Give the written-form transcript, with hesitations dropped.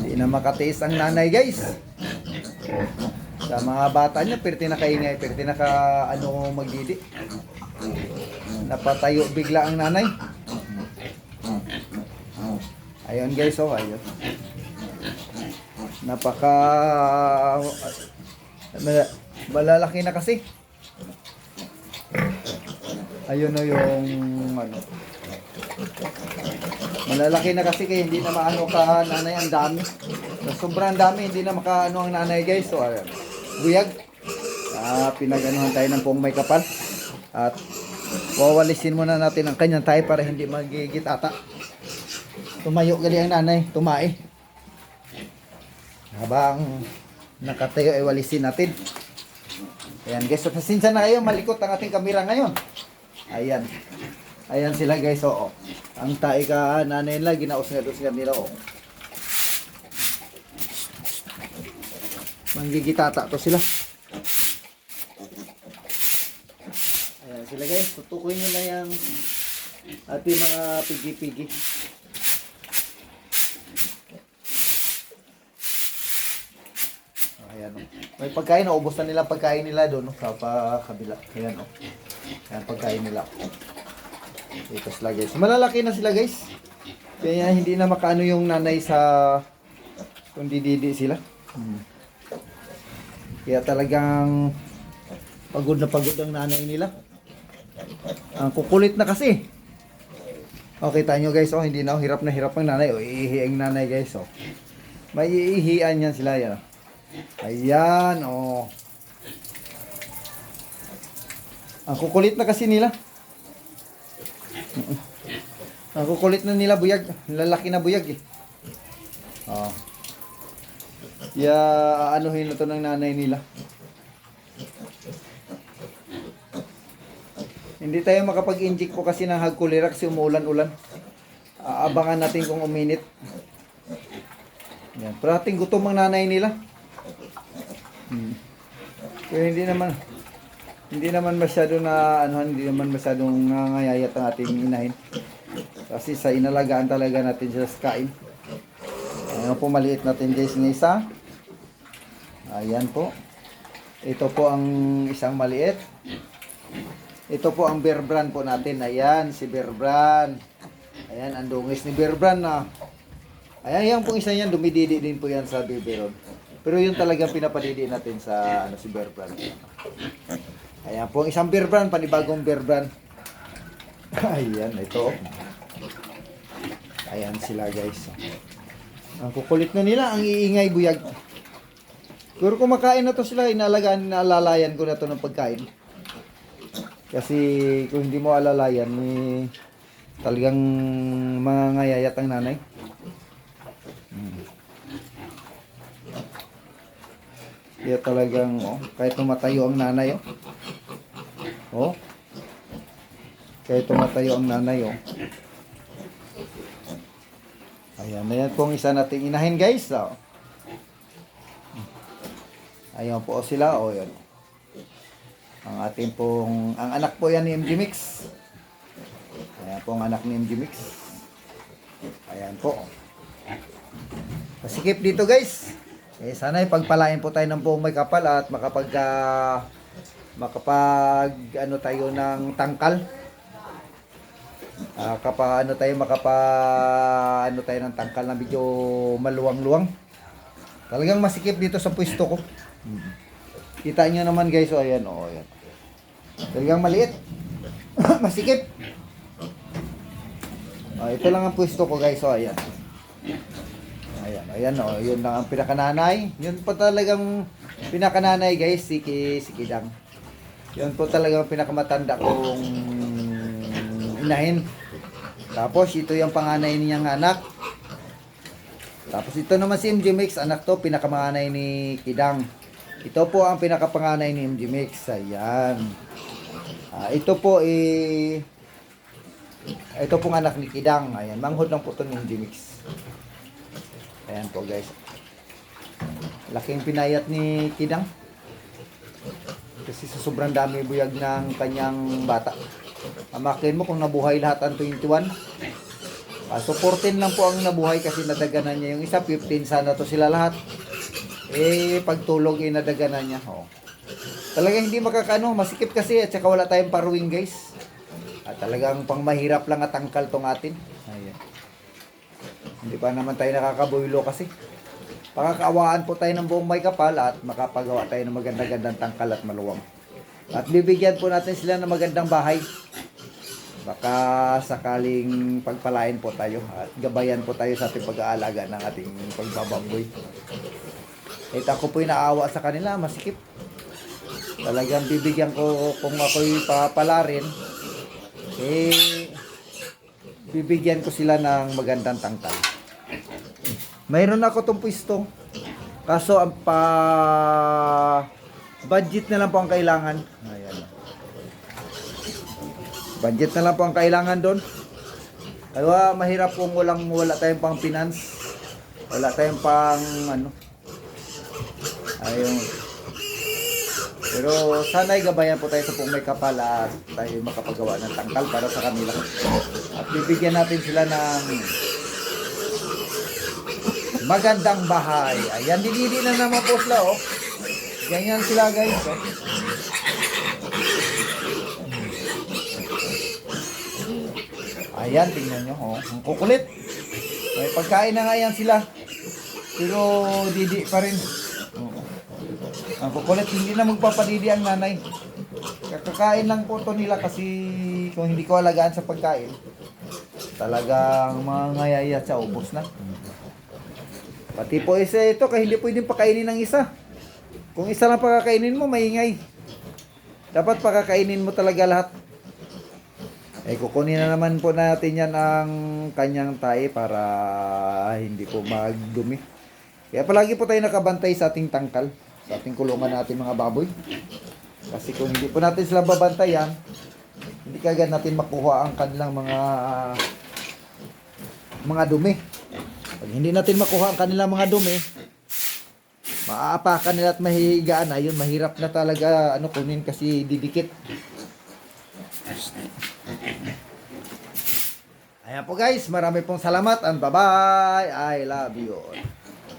Hindi na makatiis ang nanay guys. Sa mga bata niya, perti na kaingay, perti na ka ano magdidi. Napatayo bigla ang nanay. Ayun guys, oh, ayun. Napaka malalaki na kasi. Ayun o yung ano. Malalaki na kasi kaya hindi na maano ka nanay, ang dami. Sobrang dami, hindi na makaano ang nanay guys. So ayun. Buyag. Pinaganuhan tayo ng pong may kapal. At wawalisin muna natin ang kanyang tayo para hindi magigitata. Tumayo gali ang nanay, tumae. Habang nakatayo ay walisin natin. Ayan guys, so pasensya na kayo, malikot ang ating kamera ngayon. Ayan. Ayan sila guys, oo. Ang tae ka nanay nila, ginausga-usga nila, oo. Manggigitata to sila. Ayan sila guys, tutukoy nyo na yung ating mga pigi-pigi. Ayan, oh. May pagkain, naubos na nila pagkain nila doon, no? Sa kabila. Ayan, oh. Ayan, pagkain nila. Ito sila guys. Malalaki na sila guys. Kaya hindi na makaano yung nanay sa kung dididi sila. Kaya talagang pagod na pagod ang nanay nila. Ang kukulit na kasi. Okay, tayo guys, oh, hindi na, oh, hirap na hirap ang nanay. Oh, iihi ang nanay guys, oh. May iihian yan sila, yan. Ayan, oh. Ang kukulit na kasi nila. Ang kukulit na nila, buyag. Lalaki na buyag, eh. Oh. Kaya, aanuhin na to ng nanay nila. Hindi tayo makapag-inject po kasi ng hagkulira kasi umuulan-ulan. Abangan natin kung uminit. Yan. Pero ating gutom ang nanay nila. Kaya hindi naman masyado na hindi naman masyadong nangayayat ang ating inahin. Kasi sa inalagaan talaga natin sila sa kain. Ayan po, maliit natin guys ng isa. Ayan po. Ito po ang isang maliit. Ito po ang Bear Brand po natin. Ayan, si Bear Brand. Ayan, ang dungis ni Bear Brand na. Ayan, yan po isa yan. Dumididi din po yan sa biberon. Pero yun talagang pinapadidi natin sa si Bear Brand. Ayan po ang isang Bear Brand, panibagong Bear Brand. Ayan, ito. Ayan sila guys. Ang kukulit na nila, ang iingay buyag. Pero kumakain na to sila, inalagaan, inaalalayan ko na to ng pagkain. Kasi kung hindi mo alalayan, talagang mangangayayat ang nanay. Kaya talagang, oh, kahit tumatayo ang nanay, oh. Oh. Kahit tumatayo ang nanay, oh. Ayan, ayan pong isa nating inahin, guys, oh. Ayan po sila, oh, yan. Ang ating pong, ang anak po yan ni MG Mix. Ayan po ang anak ni MG Mix. Ayan po. Pasikip dito, guys. Sana ipagpalain po tayo ng buong may kapal at makapag ano tayo ng tangkal. Ano tayo ng tangkal na medyo maluwang-luwang. Talagang masikip dito sa pwesto ko. Kita nyo naman guys, oh, ayan, oh, ayan. Talagang maliit. Masikip. Ito lang ang pwesto ko guys, oh, ayan. Ayan, ayan, oh, yun lang ang pinakananay. Yun po talagang pinakananay guys, si Kidang. Yun po talagang pinakamatanda kong inahin. Tapos ito yung panganay niyang anak. Tapos ito naman si MG Mix, anak to, pinakamanganay ni Kidang. Ito po ang pinakapanganay ni MG Mix. Ayan. Ito po ito pong anak ni Kidang. Ayan, manghod lang po ito ni MG Mix. Ayan po guys. Laking pinayat ni Kidang. Kasi sa sobrang dami buyag ng kanyang bata. Amakin mo kung nabuhay lahat ang 21. So 14 lang po ang nabuhay kasi nadaganan niya yung isa. 15 sana to sila lahat. Pagtulog nadaganan niya. Talagang hindi makakano, masikip kasi at saka wala tayong paruwing guys. At talagang pang mahirap lang at tangkal tong atin. Ayan. Hindi pa naman tayo nakakabuylo kasi. Pakakaawaan po tayo ng buong may kapal at makapagawa tayo ng magandang-gandang tangkal at maluwang. At bibigyan po natin sila ng magandang bahay. Baka sakaling pagpalain po tayo at gabayan po tayo sa ating pag-aalaga ng ating pagbababoy. Ako po inaawa sa kanila, masikip. Talagang bibigyan ko kung ako'y papalarin, bibigyan ko sila ng magandang tangkal. Mayroon ako itong pwesto. Kaso ang budget na lang po ang kailangan. Ayan. Budget na lang po ang kailangan doon. Kaya mahirap kung wala tayong pang finance. Wala tayong pang ayun. Pero sana'y gabayan po tayo sa pong may kapal at tayo makapagawa ng tangkal para sa kanila. At bibigyan natin sila ng magandang bahay. Ayan, dinidi na naman po sila, Ganyan sila, guys, Ayan, tingnan nyo, Ang kukulit. May pagkain na nga yan sila. Pero didi pa rin. Ang kukulit, hindi na magpapadidi ang nanay. Kakakain lang po to nila kasi kung hindi ko alagaan sa pagkain, talagang mangayayat sa ubos na. Pati po isa ito, kaya hindi pwedeng pakainin ng isa. Kung isa lang pakakainin mo, maingay. Dapat pakakainin mo talaga lahat. Kukunin na naman po natin yan ang kanyang tae para hindi po magdumi. Kaya palagi po tayo nakabantay sa ating tangkal, sa ating kulungan natin mga baboy. Kasi kung hindi po natin sila babantayan, hindi kagad natin makuha ang kanilang mga dumi. Pag hindi natin makuha ang kanilang mga dumi, maaapakan nila at mahihigaan na, yun mahirap na talaga kunin kasi didikit. Ayan po guys, marami pong salamat and bye bye. I love you all.